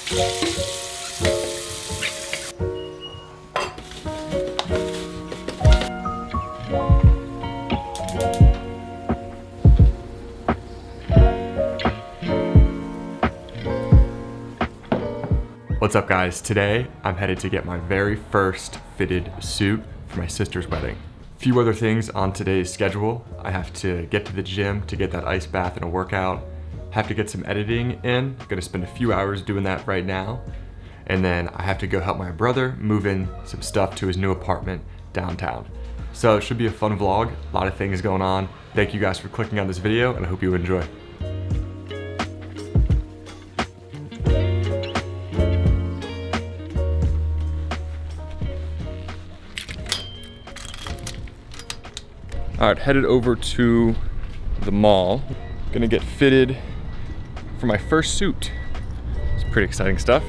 What's up guys? Today I'm headed to get my very first fitted suit for my sister's wedding. A few other things on today's schedule. I have to get to the gym to get that ice bath and a workout. Have to get some editing in. I'm gonna spend a few hours doing that right now. And then I have to go help my brother move in some stuff to his new apartment downtown. So it should be a fun vlog, a lot of things going on. Thank you guys for clicking on this video and I hope you enjoy. All right, headed over to the mall. Gonna get fitted for my first suit. It's pretty exciting stuff.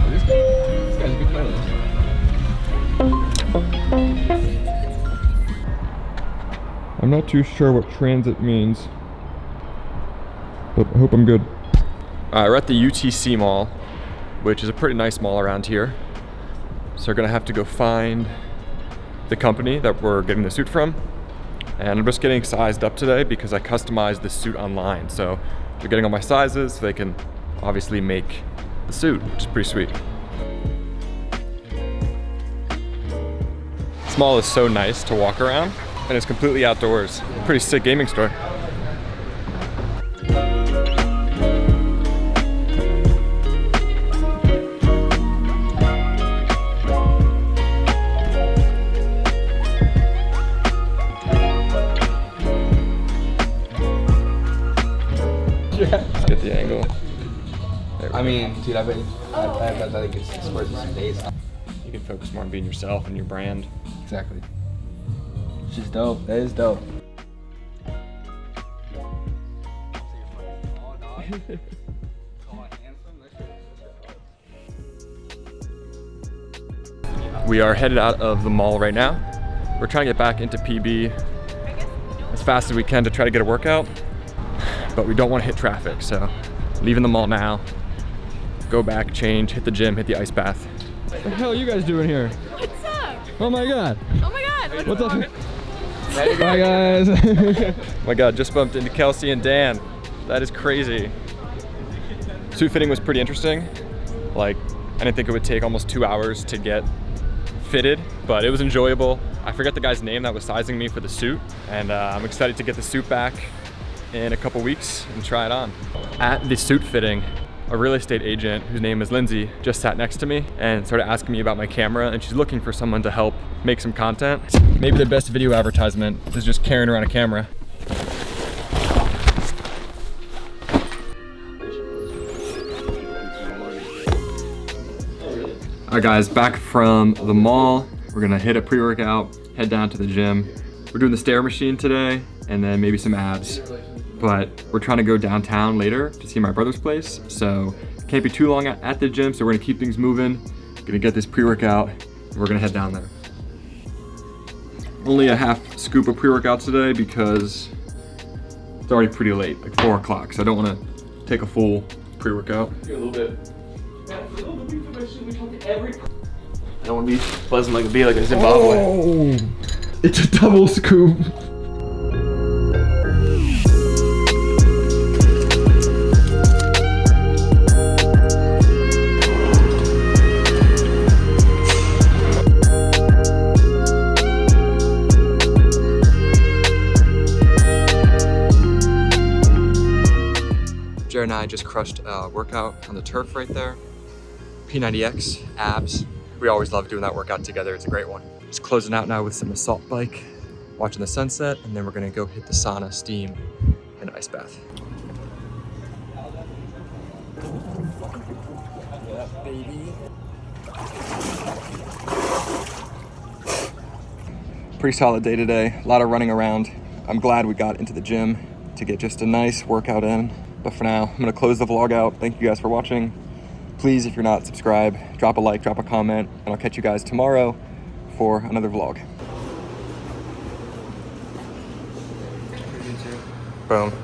This guy's a big fan. I'm not too sure what transit means, but I hope I'm good. We're at the UTC Mall, which is a pretty nice mall around here. So we're gonna have to go find the company that we're getting the suit from. And I'm just getting sized up today because I customized the suit online. So they're getting all my sizes so they can obviously make the suit, which is pretty sweet. This mall is so nice to walk around and it's completely outdoors. Pretty sick gaming store. Let's get the angle. I mean, dude, I bet it gets Spurs in some days. You can focus more on being yourself and your brand. Exactly. It's just dope. That is dope. We are headed out of the mall right now. We're trying to get back into PB as fast as we can to try to get a workout. But we don't want to hit traffic, so leaving the mall now, go back, change, hit the gym, hit the ice bath. What the hell are you guys doing here? What's up? Oh my god. Oh my god. What's up? Bye guys. Oh my god, just bumped into Kelsey and Dan. That is crazy. Suit fitting was pretty interesting. Like, I didn't think it would take almost 2 hours to get fitted, but it was enjoyable. I forget the guy's name that was sizing me for the suit, and I'm excited to get the suit back in a couple weeks and try it on. At the suit fitting, a real estate agent whose name is Lindsay just sat next to me and started asking me about my camera, and she's looking for someone to help make some content. Maybe the best video advertisement is just carrying around a camera. All right guys, back from the mall. We're gonna hit a pre-workout, head down to the gym. We're doing the stair machine today and then maybe some abs. But we're trying to go downtown later to see my brother's place. So can't be too long at the gym, so we're gonna keep things moving. Gonna get this pre-workout, and we're gonna head down there. Only a half scoop of pre-workout today because it's already pretty late, like 4 o'clock. So I don't wanna take a full pre-workout. A little bit. I don't want to be buzzing like a bee like a Zimbabwe. Oh, it's a double scoop. Jared and I just crushed a workout on the turf right there. P90X, abs. We always love doing that workout together. It's a great one. Just closing out now with some assault bike, watching the sunset, and then we're gonna go hit the sauna, steam, and ice bath. Yeah, baby. Pretty solid day today. A lot of running around. I'm glad we got into the gym to get just a nice workout in. But for now, I'm gonna close the vlog out. Thank you guys for watching. Please, if you're not subscribed, drop a like, drop a comment, and I'll catch you guys tomorrow for another vlog. Boom.